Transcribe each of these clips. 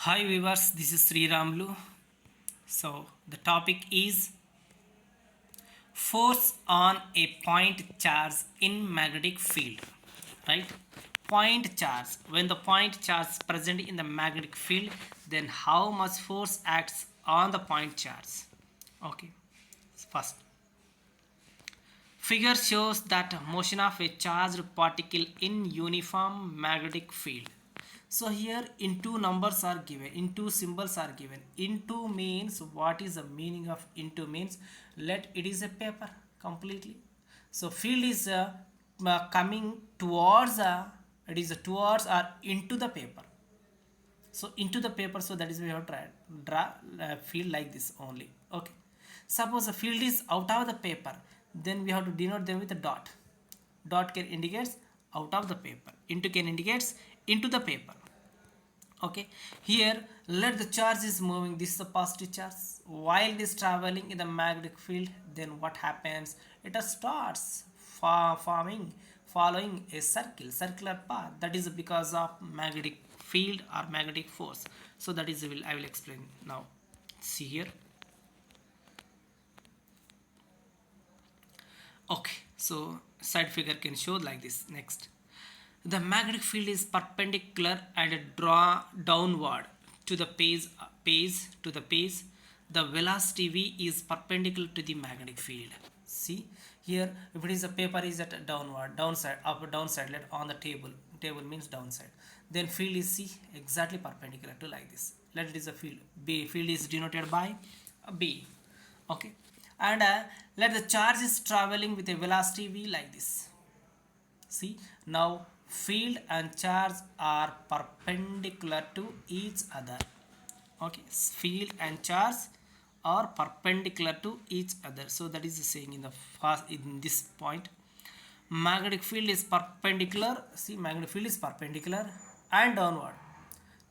Hi viewers, this is Sri Ramlu. So the topic is force on a point charge in magnetic field, right? Point charge. When the point charge is present in the magnetic field, then how much force acts on the point charge? Okay, first figure shows that motion of a charged particle in uniform magnetic field. So here into numbers are given, into symbols are given. Into means, what is the meaning of into means? Let it is a paper completely. So field is coming towards it is towards or into the paper. So into the paper, so that is we have tried draw field like this only. Okay, suppose the field is out of the paper, then we have to denote them with a dot. Dot can indicates out of the paper, into can indicates into the paper. Okay, here let the charge is moving, this is the positive charge. While it is traveling in the magnetic field, then what happens? It starts forming following a circular path. That is because of magnetic field or magnetic force. So that is I will explain now. See here. Okay, so side figure can show like this. Next, the magnetic field is perpendicular and draw downward to the pace. The velocity v is perpendicular to the magnetic field. See here, if it is a paper is at downward, downside, up, downside, let on the table. Table means downside. Then field is c exactly perpendicular to like this. Let it is a field. B field is denoted by b. Okay, and let the charge is traveling with a velocity v like this. See, now field and charge are perpendicular to each other. Okay, field and charge are perpendicular to each other. So that is the saying in the first, in this point. Magnetic field is perpendicular. See, magnetic field is perpendicular and downward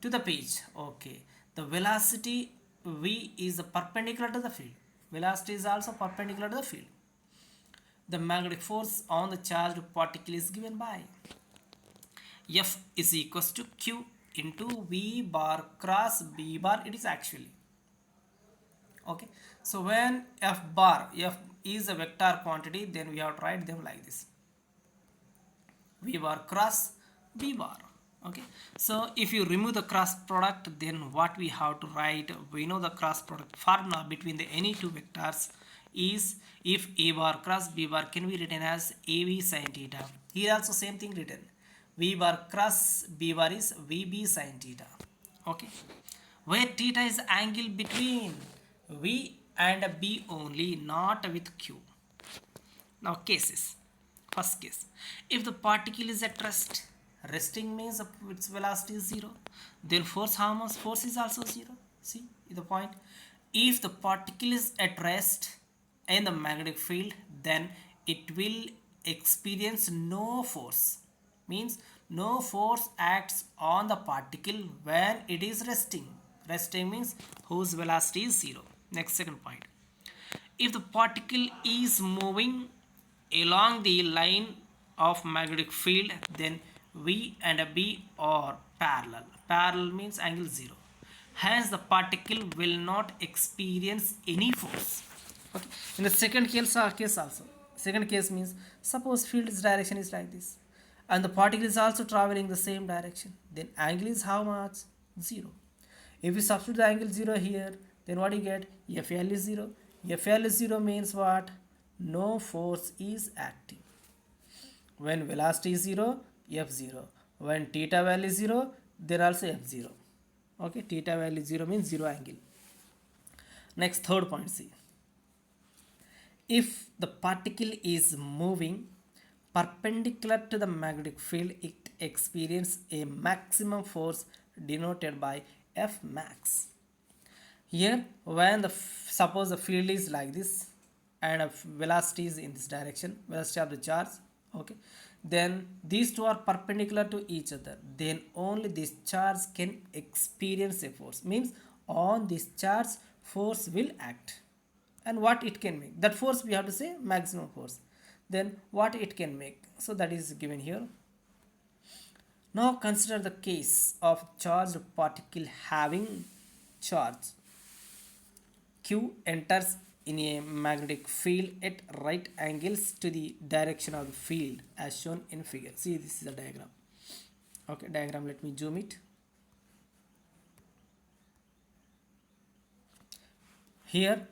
to the page. Okay, the velocity v is perpendicular to the field. Velocity is also perpendicular to the field. The magnetic force on the charged particle is given by F is equals to Q into V bar cross B bar. It is actually. Okay. So when F is a vector quantity, then we have to write them like this. V bar cross B bar. Okay. So if you remove the cross product, then what we have to write? We know the cross product formula between the any two vectors is if A bar cross B bar can be written as AV sin theta. Here also same thing written. V bar cross B bar is VB sin theta. Okay. Where theta is angle between V and B only, not with Q. Now cases. First case, if the particle is at rest, resting means its velocity is 0, then force how much? Force is also 0. See the point. If the particle is at rest in the magnetic field, then it will experience no force. Means no force acts on the particle when it is resting. Resting means whose velocity is 0. Next, second point. If the particle is moving along the line of magnetic field, then V and B are parallel. Parallel means angle 0. Hence the particle will not experience any force. Okay. In the second case also. Second case means suppose field's direction is like this and the particle is also traveling the same direction. Then angle is how much? 0. If we substitute the angle 0 here, then what you get? FL is 0. FL is 0 means what? No force is acting. When velocity is 0, F0. When theta value is 0, then also F0. Okay, theta value 0 means 0 angle. Next, third point, see. If the particle is moving perpendicular to the magnetic field, it experiences a maximum force denoted by F max. Here, when suppose the field is like this and velocity is in this direction, velocity of the charge, okay, then these two are perpendicular to each other, then only this charge can experience a force. Means on this charge force will act. And what it can make, that force we have to say maximum force. Then what it can make, so that is given here. Now consider the case of charged particle having charge. Q enters in a magnetic field at right angles to the direction of the field as shown in figure. See, this is a diagram. Okay, diagram, let me zoom it. Here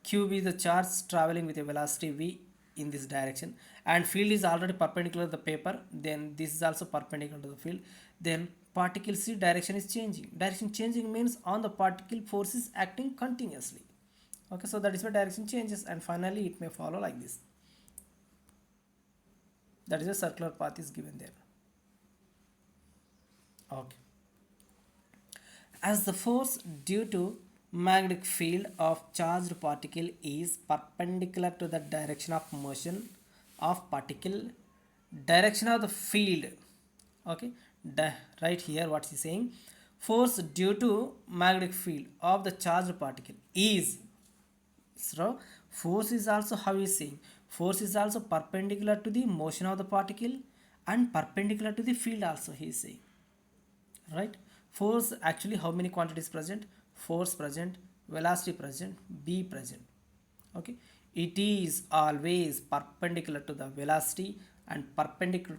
Q is the charge traveling with a velocity v in this direction, and field is already perpendicular to the paper, then this is also perpendicular to the field. Then particle C direction is changing. Direction changing means on the particle force is acting continuously. Okay, so that is why direction changes, and finally it may follow like this. That is a circular path is given there. Okay. As the force due to magnetic field of charged particle is perpendicular to the direction of motion of particle, direction of the field, okay, right here what is saying, force due to magnetic field of the charged particle is, so force is also, how is saying, force is also perpendicular to the motion of the particle and perpendicular to the field also, he is saying, right? Force, actually how many quantities present? Force present, velocity present, B present. Okay, it is always perpendicular to the velocity and perpendicular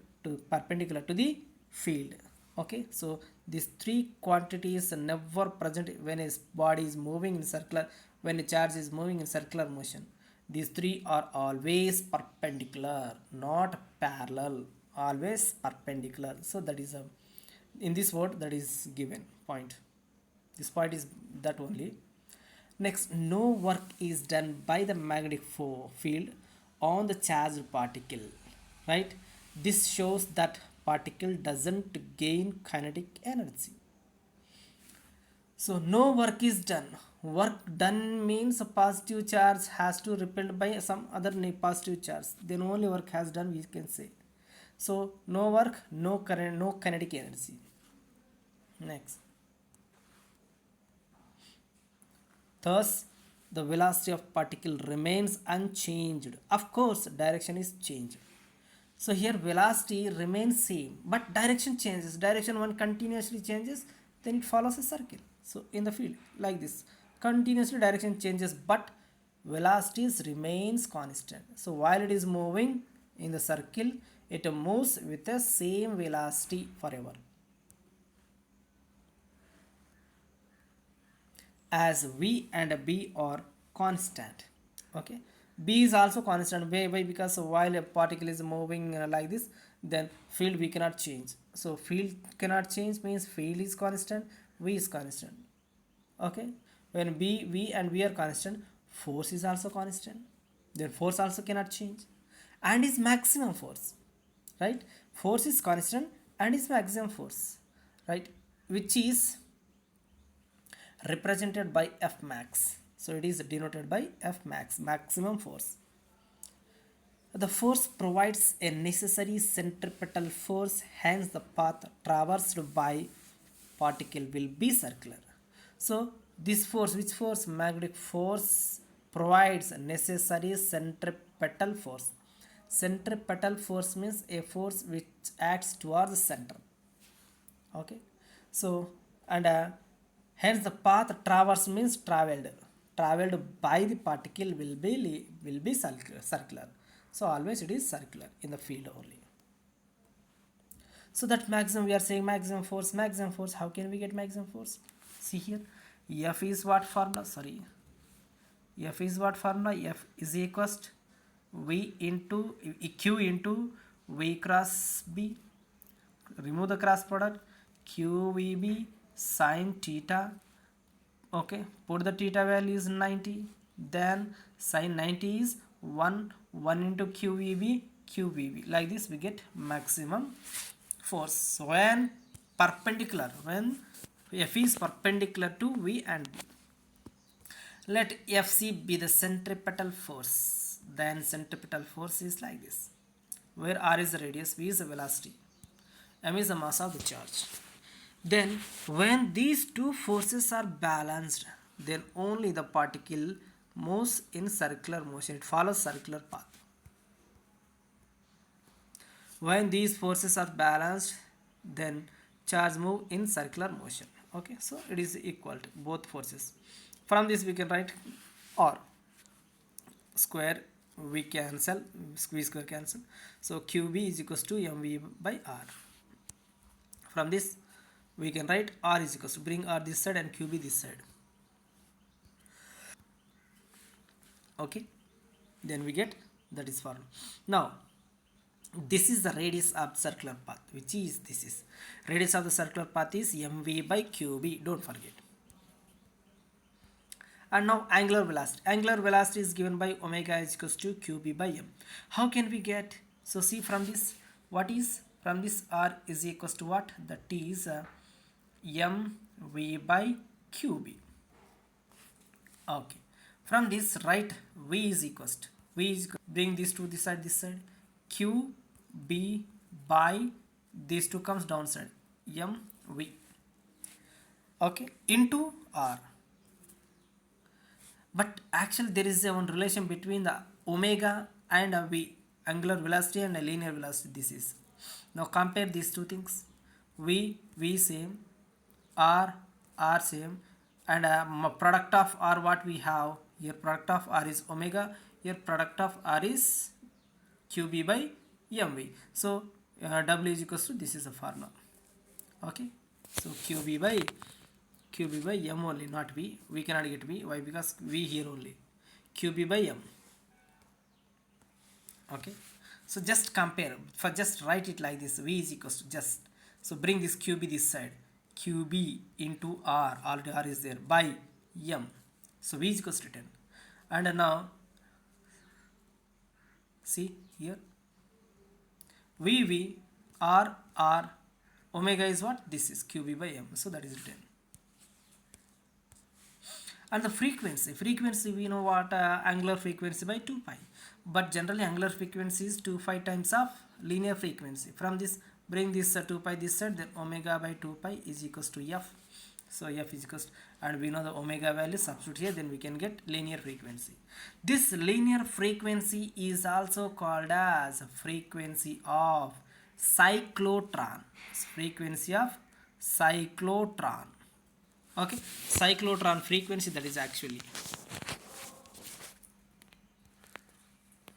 to the field. Okay, so these three quantities are never present when a body is moving in circular, when a charge is moving in circular motion. These three are always perpendicular, not parallel, always perpendicular. So that is a, in this word, that is given point. This point is that only. Next, no work is done by the magnetic field on the charged particle, right? This shows that particle doesn't gain kinetic energy. So no work is done. Work done means a positive charge has to repelled by some other positive charge. Then only work has done, we can say. So no work, no current, no kinetic energy. Next. Thus, the velocity of particle remains unchanged. Of course, direction is changed. So here velocity remains same, but direction changes. Direction one continuously changes, then it follows a circle. So in the field, like this, continuously direction changes, but velocities remains constant. So while it is moving in the circle, it moves with the same velocity forever. As V and B are constant. Okay, B is also constant. Why? Because while a particle is moving like this, then field we cannot change. So field cannot change means field is constant, V is constant. Okay, when V and V are constant, force is also constant. Then force also cannot change, and is maximum force, right? Force is constant and is maximum force, right? Which is represented by F max. So it is denoted by F max, maximum force. The force provides a necessary centripetal force, hence the path traversed by particle will be circular. So this force, which force? Magnetic force provides necessary centripetal force. Centripetal force means a force which acts towards the center. Okay, so and hence the path traverse means traveled by the particle will be circular. So always it is circular in the field only. So that maximum, we are saying maximum force. How can we get maximum force? See here, F is what formula? Sorry, F is what formula? F is equals to V into Q into V cross B. Remove the cross product. QVB sine theta. Okay, put the theta value is 90. Then sine 90 is 1 into QVB. Like this we get maximum force when perpendicular, when F is perpendicular to V and B. Let FC be the centripetal force. Then centripetal force is like this, where R is the radius, V is the velocity, M is the mass of the charge. Then when these two forces are balanced, then only the particle moves in circular motion. It follows circular path. When these forces are balanced, then charge move in circular motion. Okay, so it is equal to both forces. From this we can write r square, we cancel, v square cancel, so qb is equals to mv by r. From this we can write r is equals to, bring r this side and qb this side. Okay, then we get that is formula. Now this is the radius of circular path, which is this is radius of the circular path is mv by qb, don't forget. And now angular velocity. Angular velocity is given by omega is equals to qb by m. How can we get? So see from this, what is from this, r is equals to what? That is mv by qb. Okay. From this, write v is equals to, bring this to this side, qb by these two comes downside, mv. Okay, into r. But actually there is a one relation between the omega and a v, angular velocity and a linear velocity. This is, now compare these two things, v same, r same, and product of r, what we have here, product of r is omega, here product of r is qb by mv. So w is equals to, this is the formula. Okay, so qb by m only, not v. We cannot get v. Why? Because v here only. qb by m. Okay, so just compare, for just write it like this, v is equals to just, so bring this qb this side, qb into r, already r is there, by m, so v is equals to 10. And now see here, v r, omega is what? This is qb by m, so that is written. And the frequency we know what, angular frequency by 2 pi, but generally angular frequency is 2 pi times of linear frequency. From this bring this 2 pi this side, then omega by 2 pi is equals to f. So f is equals to, and we know the omega value, substitute here, then we can get linear frequency. This linear frequency is also called as frequency of cyclotron. Frequency of cyclotron. Okay, cyclotron frequency, that is actually.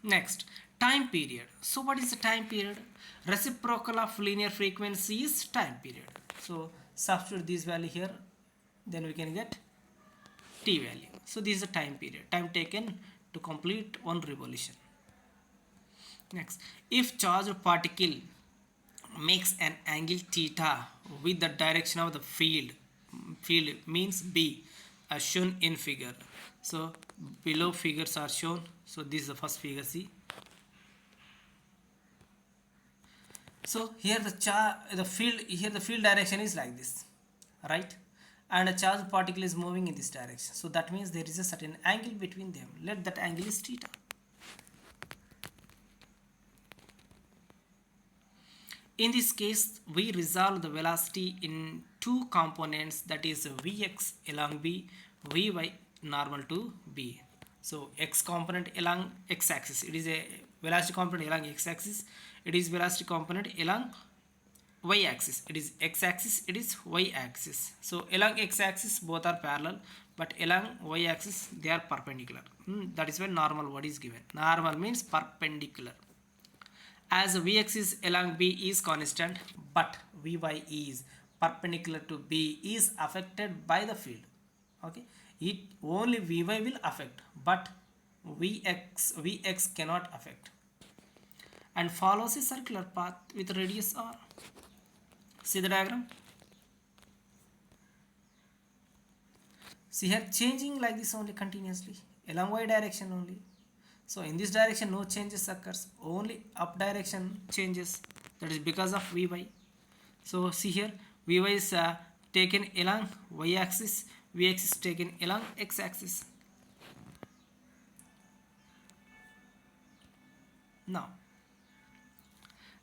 Next, time period. So what is the time period? Reciprocal of linear frequency is time period. So substitute this value here, then we can get t value. So this is the time period, time taken to complete one revolution. Next, if charged particle makes an angle theta with the direction of the field means B, as shown in figure. So below figures are shown. So this is the first figure, see. So here the field direction is like this, right? And a charged particle is moving in this direction. So that means there is a certain angle between them. Let that angle is theta. In this case, we resolve the velocity in two components, that is Vx along B, Vy normal to B. So x component along x-axis, it is a velocity component along x-axis, it is velocity component along y-axis, it is x-axis, it is y-axis. So along x-axis both are parallel, but along y-axis they are perpendicular. That is why normal word is given. Normal means perpendicular. As Vx is along B is constant, but Vy is perpendicular to B is affected by the field. Okay, it only Vy will affect, but Vx cannot affect, and follows a circular path with radius r. See the diagram. See here, changing like this only continuously along y direction only. So in this direction no changes occurs, only up direction changes, that is because of Vy. So see here, Vy is taken along y axis, Vx is taken along x axis. Now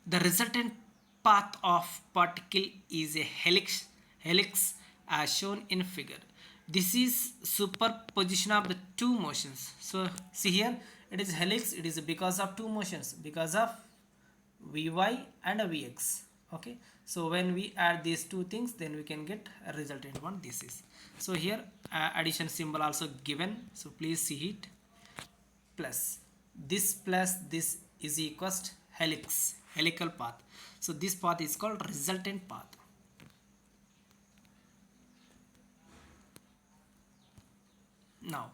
the resultant path of particle is a helix as shown in figure. This is superposition of the two motions. So see here, it is helix, it is because of two motions, because of Vy and Vx. Okay, so when we add these two things, then we can get a resultant one. This is, so here addition symbol also given, so please see it. Plus this is equals to helix, helical path. So this path is called resultant path. Now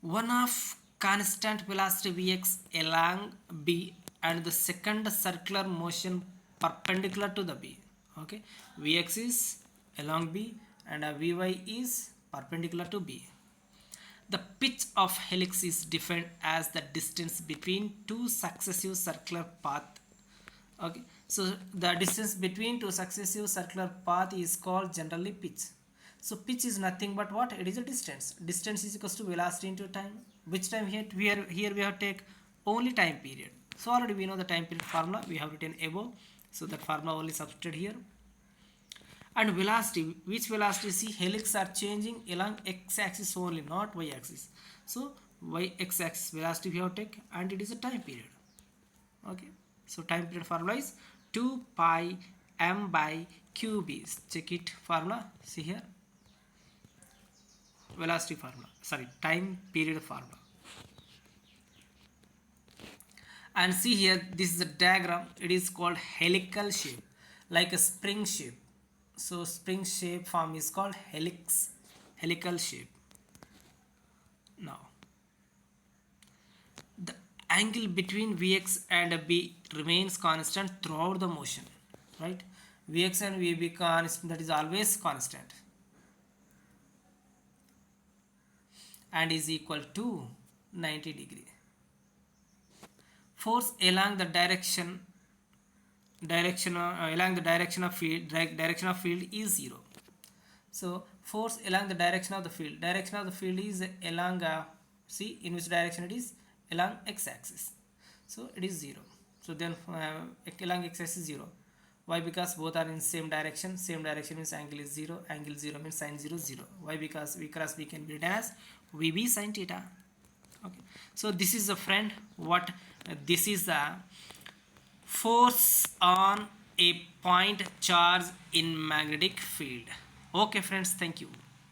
one of constant velocity vx along b and the second circular motion perpendicular to the b. Okay, vx is along b and vy is perpendicular to b. The pitch of helix is defined as the distance between two successive circular paths. Okay, so the distance between two successive circular path is called generally pitch. So pitch is nothing but what? It is a distance. Distance is equals to velocity into time. Which time here? Here we have to take only time period. So already we know the time period formula. We have written above. So that formula only substituted here. And velocity, which velocity? See, helix are changing along x-axis only, not y-axis. So y-x-axis velocity we have to take, and it is a time period. Okay, so time period formula is 2 pi m by qb. Check it formula. See here, velocity formula, sorry, time period formula. And see here, this is a diagram. It is called helical shape, like a spring shape. So spring shape form is called helix, helical shape. Now the angle between Vx and B remains constant throughout the motion, right? Vx and Vb constant, that is always constant, and is equal to 90 degree. Force along the direction along the direction of field is 0. So force along the direction of the field is along see in which direction it is? Along x-axis, so it is 0. So then along x-axis 0. Why? Because both are in same direction means angle is 0, angle 0 means sin 0 0. Why? Because v cross b can be written as vb sin theta. Okay, so this is a friend what this is the force on a point charge in magnetic field. Okay friends, thank you.